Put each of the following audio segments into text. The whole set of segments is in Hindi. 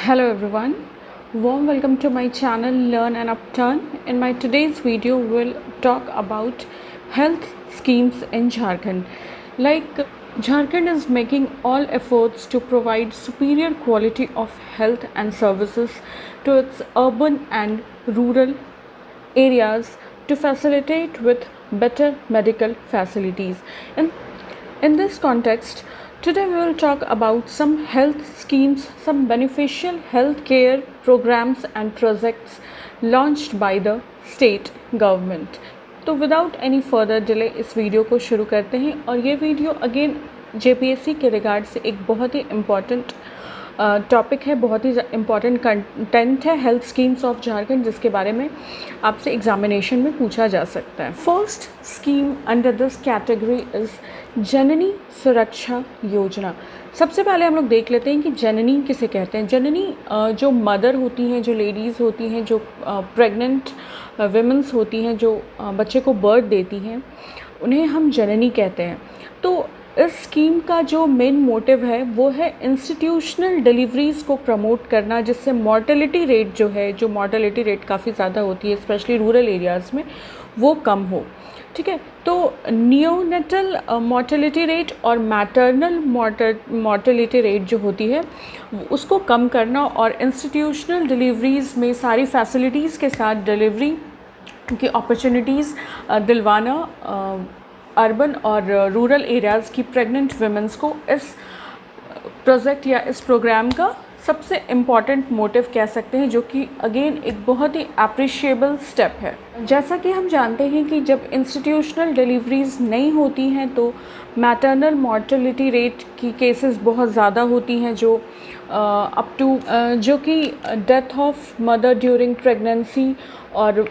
Hello everyone, warm welcome to my channel Learn and Upturn. In my today's video we'll talk about health schemes in Jharkhand. Jharkhand is making all efforts to provide superior quality of health and services to its urban and rural areas to facilitate with better medical facilities. In this context, today we will talk about some health schemes, some beneficial healthcare programs and projects launched by the state government. तो विदाउट एनी फर्दर डिले इस वीडियो को शुरू करते हैं। और ये वीडियो अगेन जेपीएससी के रिगार्ड से एक बहुत ही इम्पॉर्टेंट टॉपिक है, बहुत ही इम्पॉर्टेंट कंटेंट है हेल्थ स्कीम्स ऑफ झारखंड, जिसके बारे में आपसे एग्जामिनेशन में पूछा जा सकता है। First scheme under this category is Janani Suraksha Yojana. सबसे पहले हम लोग देख लेते हैं कि जननी किसे कहते हैं। जननी जो मदर होती हैं, जो लेडीज़ होती हैं, जो प्रेग्नेंट विमेंस होती हैं, जो बच्चे को बर्थ देती हैं, उन्हें हम जननी कहते हैं। तो इस स्कीम का जो मेन मोटिव है वो है इंस्टीट्यूशनल डिलीवरीज़ को प्रमोट करना, जिससे मॉर्टेलिटी रेट जो है, जो मॉर्टेलिटी रेट काफ़ी ज़्यादा होती है स्पेशली रूरल एरियाज़ में, वो कम हो। ठीक है, तो नियोनेटल मॉर्टेलिटी रेट और मैटरनल मॉर्टेलिटी रेट जो होती है उसको कम करना और इंस्टीट्यूशनल डिलीवरीज़ में सारी फैसिलिटीज़ के साथ डिलीवरी की अपॉर्चुनिटीज़ दिलवाना अर्बन और रूरल एरियाज़ की प्रेग्नेंट वुमेंस को इस प्रोजेक्ट या इस प्रोग्राम का सबसे इम्पॉर्टेंट मोटिव कह सकते हैं, जो कि अगेन एक बहुत ही अप्रिशिएबल स्टेप है। जैसा कि हम जानते हैं कि जब इंस्टीट्यूशनल डिलीवरीज़ नहीं होती हैं तो मैटरनल मॉर्टेलिटी रेट की केसेस बहुत ज़्यादा होती हैं, जो कि death of mother during pregnancy और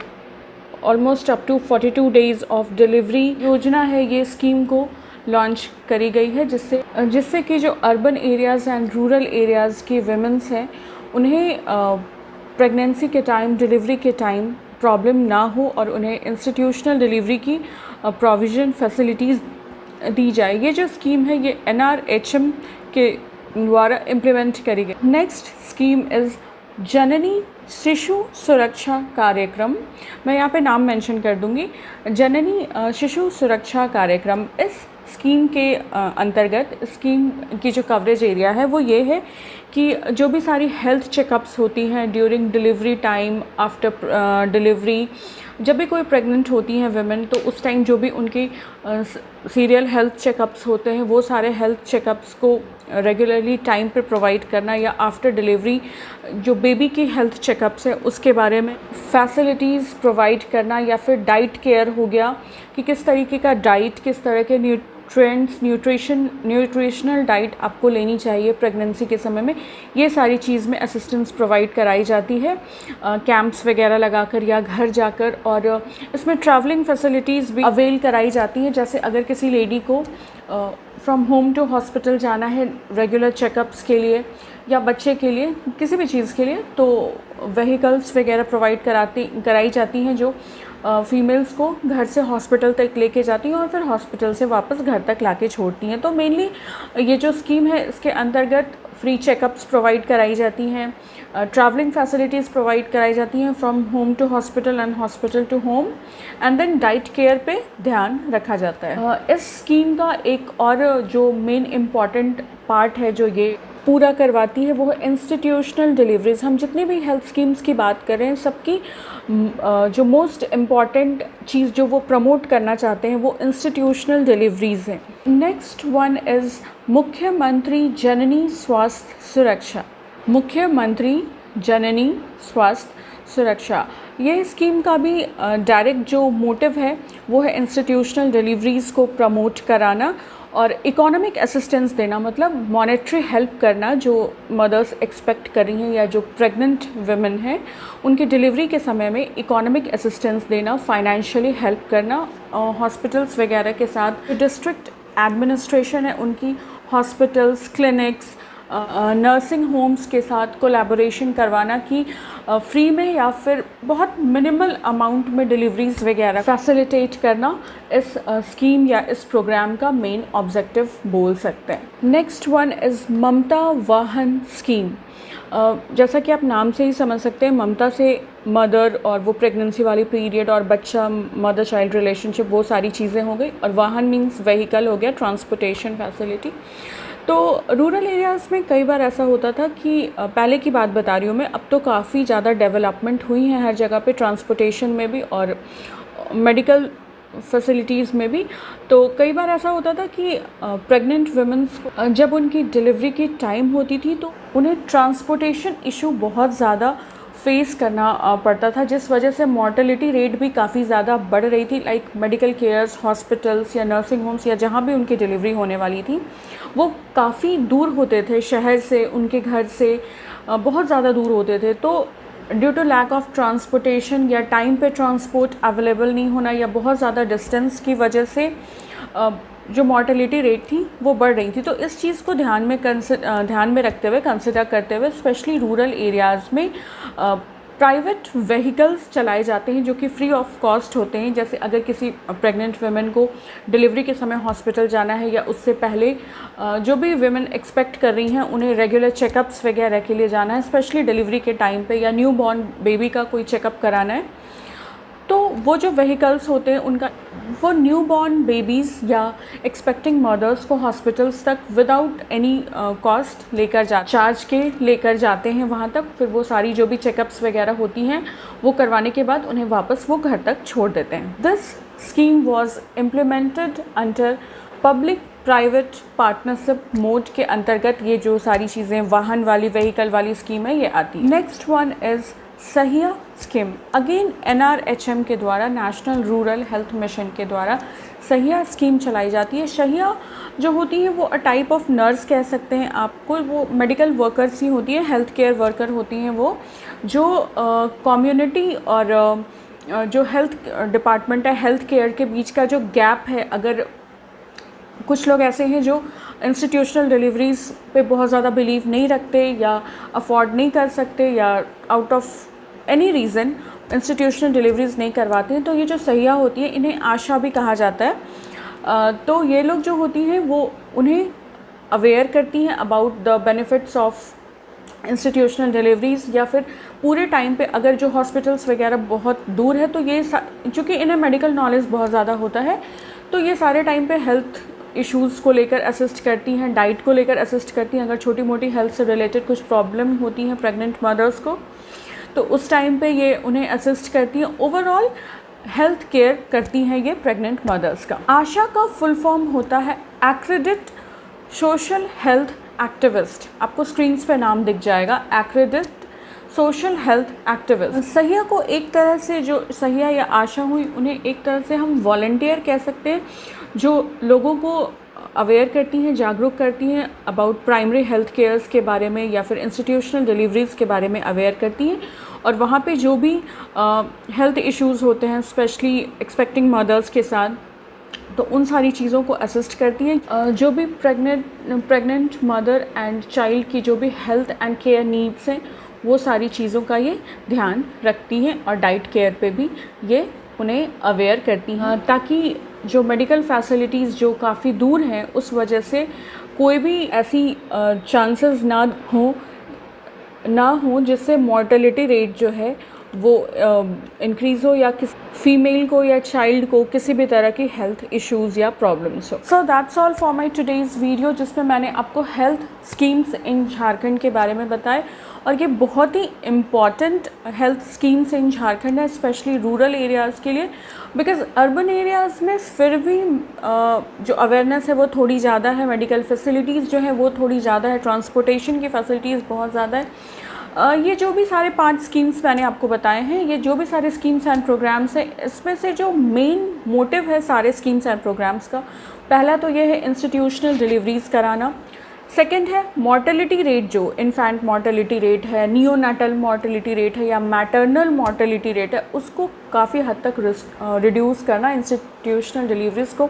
almost up to 42 days of delivery योजना है, ये स्कीम को लॉन्च करी गई है, जिससे कि जो urban areas and rural areas की विमेंस हैं उन्हें प्रेगनेंसी के टाइम, डिलीवरी के टाइम प्रॉब्लम ना हो और उन्हें इंस्टीट्यूशनल डिलीवरी की प्रोविज़न फैसिलिटीज़ दी जाए। ये जो स्कीम है ये NRHM के द्वारा इम्प्लीमेंट करी गई। नेक्स्ट स्कीम इज़ जननी शिशु सुरक्षा कार्यक्रम। मैं यहाँ पे नाम मेंशन कर दूँगी, जननी शिशु सुरक्षा कार्यक्रम। इस स्कीम के अंतर्गत स्कीम की जो कवरेज एरिया है वो ये है कि जो भी सारी हेल्थ चेकअप्स होती हैं during delivery time, after delivery, जब भी कोई प्रेग्नेंट होती हैं वुमेन तो उस टाइम जो भी उनकी सीरियल हेल्थ चेकअप्स होते हैं वो सारे हेल्थ चेकअप्स को रेगुलरली टाइम पे प्रोवाइड करना, या आफ्टर डिलीवरी जो बेबी की हेल्थ चेकअप्स है उसके बारे में फैसिलिटीज़ प्रोवाइड करना, या फिर डाइट केयर हो गया कि किस तरीके का डाइट, किस तरह के न्यूट्रिशनल डाइट आपको लेनी चाहिए प्रेगनेंसी के समय में, ये सारी चीज़ में असिस्टेंस प्रोवाइड कराई जाती है कैंप्स वगैरह लगाकर या घर जाकर। और इसमें ट्रैवलिंग फैसिलिटीज़ भी अवेल कराई जाती हैं, जैसे अगर किसी लेडी को फ्रॉम होम टू हॉस्पिटल जाना है रेगुलर चेकअप्स के लिए या बच्चे के लिए, किसी भी चीज़ के लिए, तो व्हीकल्स वगैरह प्रोवाइड कराई जाती हैं जो फीमेल्स को घर से हॉस्पिटल तक लेके जाती हैं और फिर हॉस्पिटल से वापस घर तक लाके छोड़ती हैं। तो मेनली ये जो स्कीम है इसके अंतर्गत फ्री चेकअप्स प्रोवाइड कराई जाती हैं, ट्रैवलिंग फैसिलिटीज़ प्रोवाइड कराई जाती हैं from home to hospital and hospital to home, and then diet care पे ध्यान रखा जाता है। इस स्कीम का एक और जो मेन इम्पॉर्टेंट पार्ट है जो ये पूरा करवाती है वो है इंस्टीट्यूशनल डिलीवरीज़। हम जितनी भी हेल्थ स्कीम्स की बात कर रहे हैं सबकी जो मोस्ट इम्पॉर्टेंट चीज़ जो वो प्रमोट करना चाहते हैं वो इंस्टीट्यूशनल डिलीवरीज़ हैं। नेक्स्ट वन इज़ मुख्यमंत्री जननी स्वास्थ्य सुरक्षा। मुख्यमंत्री जननी स्वास्थ्य सुरक्षा, ये स्कीम का भी डायरेक्ट जो मोटिव है वो है इंस्टीट्यूशनल डिलीवरीज़ को प्रमोट कराना और इकोनॉमिक असिस्टेंस देना, मतलब मॉनेटरी हेल्प करना जो मदर्स एक्सपेक्ट कर रही हैं या जो प्रेग्नेंट वुमेन हैं उनकी डिलीवरी के समय में इकोनॉमिक असिस्टेंस देना, फाइनेंशियली हेल्प करना। हॉस्पिटल्स वगैरह के साथ डिस्ट्रिक्ट एडमिनिस्ट्रेशन है उनकी हॉस्पिटल्स, क्लिनिक्स, नर्सिंग होम्स के साथ कोलैबोरेशन करवाना कि फ्री में या फिर बहुत मिनिमल अमाउंट में डिलीवरीज वगैरह फैसिलिटेट करना इस स्कीम या इस प्रोग्राम का मेन ऑब्जेक्टिव बोल सकते हैं। नेक्स्ट वन इज़ ममता वाहन स्कीम। जैसा कि आप नाम से ही समझ सकते हैं, ममता से मदर और वो प्रेगनेंसी वाली पीरियड और बच्चा मदर चाइल्ड रिलेशनशिप, वो सारी चीज़ें हो गई। और वाहन मीन्स व्हीकल हो गया, ट्रांसपोर्टेशन फैसिलिटी। तो रूरल एरियाज़ में कई बार ऐसा होता था कि पहले की बात बता रही हूँ मैं, अब तो काफ़ी ज़्यादा डेवलपमेंट हुई है हर जगह पे, ट्रांसपोर्टेशन में भी और मेडिकल फैसिलिटीज़ में भी। तो कई बार ऐसा होता था कि प्रेग्नेंट वुमेन्स को जब उनकी डिलीवरी की टाइम होती थी तो उन्हें ट्रांसपोर्टेशन इशू बहुत ज़्यादा फेस करना पड़ता था, जिस वजह से मॉर्टेलिटी रेट भी काफ़ी ज़्यादा बढ़ रही थी। लाइक मेडिकल केयर्स, हॉस्पिटल्स या नर्सिंग होम्स या जहाँ भी उनकी डिलीवरी होने वाली थी वो काफ़ी दूर होते थे शहर से, उनके घर से बहुत ज़्यादा दूर होते थे। तो due to lack of transportation या टाइम पे ट्रांसपोर्ट अवेलेबल नहीं होना या बहुत ज़्यादा डिस्टेंस की वजह से जो मॉर्टेलिटी रेट थी वो बढ़ रही थी। तो इस चीज़ को ध्यान में रखते हुए, कंसिडर करते हुए, स्पेशली रूरल एरियाज़ में प्राइवेट व्हीकल्स चलाए जाते हैं जो कि फ्री ऑफ कॉस्ट होते हैं। जैसे अगर किसी प्रेग्नेंट वुमेन को डिलीवरी के समय हॉस्पिटल जाना है या उससे पहले जो भी वुमेन एक्सपेक्ट कर रही हैं उन्हें रेगुलर चेकअप्स वगैरह के लिए जाना है, स्पेशली डिलीवरी के टाइम पे, या न्यू बॉर्न बेबी का कोई चेकअप कराना है, तो वो जो व्हीकल्स होते हैं उनका वो न्यू बॉर्न बेबीज़ या एक्सपेक्टिंग मदर्स को हॉस्पिटल्स तक विदाउट एनी कॉस्ट चार्ज के लेकर जाते हैं वहाँ तक। फिर वो सारी जो भी चेकअप्स वगैरह होती हैं वो करवाने के बाद उन्हें वापस वो घर तक छोड़ देते हैं। This scheme was implemented under public private partnership mode के अंतर्गत ये जो सारी चीज़ें वाहन वाली, व्हीकल वाली स्कीम है, ये आती है। नेक्स्ट वन इज़ सहिया स्कीम। अगेन NRHM के द्वारा, नेशनल रूरल हेल्थ मिशन के द्वारा सहिया स्कीम चलाई जाती है। सहिया जो होती है वो अ टाइप ऑफ नर्स कह सकते हैं आपको, वो मेडिकल वर्कर्स ही होती है, हेल्थ केयर वर्कर होती हैं वो, जो कम्युनिटी और जो हेल्थ डिपार्टमेंट है, हेल्थ केयर के बीच का जो गैप है, अगर कुछ लोग ऐसे हैं जो इंस्टीट्यूशनल डिलीवरीज़ पे बहुत ज़्यादा बिलीव नहीं रखते या अफोर्ड नहीं कर सकते या out of any reason institutional deliveries नहीं करवाते हैं, तो ये जो सहिया होती है इन्हें आशा भी कहा जाता है। तो ये लोग जो होती हैं वो उन्हें अवेयर करती हैं about the benefits of institutional deliveries, या फिर पूरे टाइम पे अगर जो हॉस्पिटल्स वगैरह बहुत दूर है तो ये चूँकि इन्हें मेडिकल नॉलेज बहुत ज़्यादा होता है तो ये सारे टाइम पे हेल्थ इश्यूज़ को लेकर असिस्ट करती हैं, डाइट को लेकर असिस्ट करती हैं। अगर छोटी मोटी हेल्थ से रिलेटेड कुछ प्रॉब्लम होती हैं प्रेग्नेंट मदर्स को तो उस टाइम पे ये उन्हें असिस्ट करती हैं। ओवरऑल हेल्थ केयर करती हैं ये प्रेग्नेंट मदर्स का। आशा का फुल फॉर्म होता है एक्रेडिट सोशल हेल्थ एक्टिविस्ट। आपको स्क्रीन्स पे नाम दिख जाएगा, एक्रेडिट सोशल हेल्थ एक्टिविस्ट। सहिया को एक तरह से, जो सहिया या आशा हुई, उन्हें एक तरह से हम वॉलंटियर कह सकते हैं, जो लोगों को अवेयर करती हैं, जागरूक करती हैं अबाउट प्राइमरी हेल्थ केयर्स के बारे में या फिर इंस्टीट्यूशनल डिलीवरीज़ के बारे में अवेयर करती हैं। और वहाँ पे जो भी हेल्थ इश्यूज़ होते हैं स्पेशली एक्सपेक्टिंग मदर्स के साथ, तो उन सारी चीज़ों को असिस्ट करती हैं। जो भी प्रेग्नेंट मदर एंड चाइल्ड की जो भी हेल्थ एंड केयर नीड्स हैं वो सारी चीज़ों का ये ध्यान रखती हैं और डाइट केयर पे भी ये उन्हें अवेयर करती हैं, ताकि जो मेडिकल फैसिलिटीज़ जो काफ़ी दूर हैं उस वजह से कोई भी ऐसी चांसेस ना हो जिससे मॉर्टेलिटी रेट जो है वो इंक्रीज़ हो या किस फीमेल को या चाइल्ड को किसी भी तरह की हेल्थ इश्यूज़ या प्रॉब्लम्स हो। So that's all for my today's video, जिसमें मैंने आपको हेल्थ स्कीम्स इन झारखंड के बारे में बताए। और ये बहुत ही important health schemes in Jharkhand है, स्पेशली रूरल एरियाज़ के लिए, बिकॉज़ अर्बन एरियाज़ में फिर भी जो अवेयरनेस है वो थोड़ी ज़्यादा है, मेडिकल फैसिलिटीज़ जो है वो थोड़ी ज़्यादा है, ट्रांसपोर्टेशन की फैसिलिटीज़ बहुत ज़्यादा है। ये जो भी सारे 5 स्कीम्स मैंने आपको बताए हैं, ये जो भी सारे स्कीम्स एंड प्रोग्राम्स हैं, इसमें से जो मेन मोटिव है सारे स्कीम्स एंड प्रोग्राम्स का, पहला तो ये है इंस्टीट्यूशनल डिलीवरीज़ कराना। सेकेंड है मॉर्टेलिटी रेट, जो इन्फेंट मॉर्टेलिटी रेट है, नियोनेटल मॉर्टेलिटी रेट है या मैटरनल मॉर्टेलिटी रेट है, उसको काफ़ी हद तक रिड्यूस करना, इंस्टीट्यूशनल डिलीवरीज़ को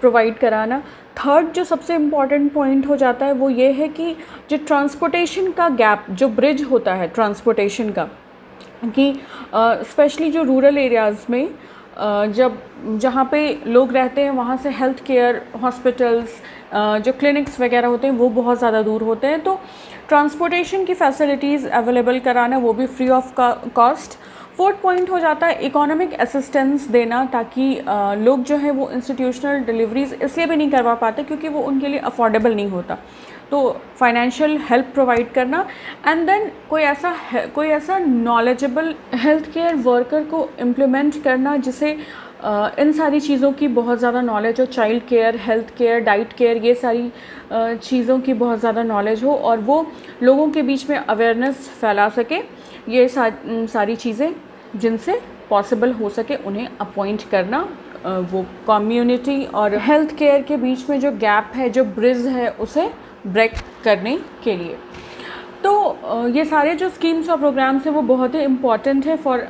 प्रोवाइड कराना। थर्ड जो सबसे इम्पॉर्टेंट पॉइंट हो जाता है वो ये है कि जो ट्रांसपोर्टेशन का गैप, जो ब्रिज होता है ट्रांसपोर्टेशन का, कि स्पेशली जो रूरल एरियाज़ में जहाँ पे लोग रहते हैं वहाँ से हेल्थ केयर, हॉस्पिटल्स, जो क्लिनिक्स वगैरह होते हैं वो बहुत ज़्यादा दूर होते हैं। तो ट्रांसपोर्टेशन की फैसिलिटीज़ अवेलेबल कराना, वो भी free of cost. Fourth point हो जाता है इकोनॉमिक असिस्टेंस देना, ताकि लोग जो है वो इंस्टीट्यूशनल डिलीवरीज इसलिए भी नहीं करवा पाते क्योंकि वो उनके लिए अफोर्डेबल नहीं होता, तो फाइनेंशियल हेल्प प्रोवाइड करना। एंड देन कोई ऐसा नॉलेजेबल हेल्थ केयर वर्कर को इम्प्लीमेंट करना जिसे इन सारी चीज़ों की बहुत ज़्यादा नॉलेज हो, child care, health care, diet care, ये सारी चीज़ों की बहुत ज़्यादा नॉलेज हो और वो लोगों के बीच में अवेयरनेस फैला सके। ये सारी चीज़ें जिनसे पॉसिबल हो सके उन्हें अपॉइंट करना, वो कम्युनिटी और हेल्थ केयर के बीच में जो गैप है, जो ब्रिज है, उसे ब्रेक करने के लिए। तो ये सारे जो स्कीम्स और प्रोग्राम्स हैं वो बहुत ही इम्पॉर्टेंट है फॉर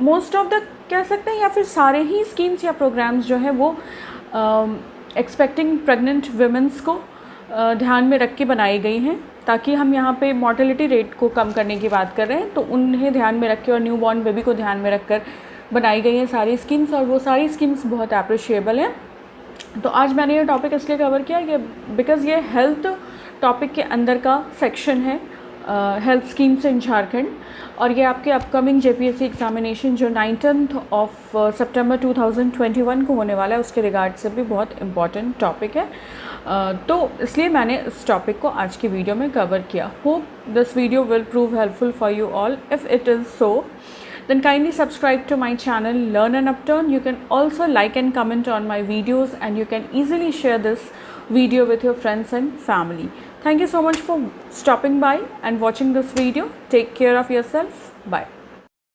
मोस्ट ऑफ द, कह सकते हैं, या फिर सारे ही स्कीम्स या प्रोग्राम्स जो है वो एक्सपेक्टिंग प्रेग्नेंट वुमेंस को ध्यान में रख के बनाई गई हैं, ताकि हम यहाँ पे मॉर्टेलिटी रेट को कम करने की बात कर रहे हैं, तो उन्हें ध्यान में रख के और न्यू बॉर्न बेबी को ध्यान में रख कर बनाई गई हैं सारी स्कीम्स, और वो सारी स्कीम्स बहुत अप्रिशिएबल हैं। तो आज मैंने ये टॉपिक इसलिए कवर किया कि बिकॉज़ ये हेल्थ टॉपिक के अंदर का सेक्शन है, हेल्थ स्कीम्स इन झारखंड, और ये आपके अपकमिंग JPSC एग्जामिनेशन जो 9th ऑफ सितंबर 2021 को होने वाला है उसके रिगार्ड से भी बहुत इम्पॉर्टेंट टॉपिक है। तो इसलिए मैंने इस टॉपिक को आज की वीडियो में कवर किया। Hope this video will prove helpful for you all. If it is so, then kindly subscribe to my channel Learn and Upturn. You can also like and comment on my videos, and you can easily share this video with your friends and family. Thank you so much for stopping by and watching this video. Take care of yourself. Bye.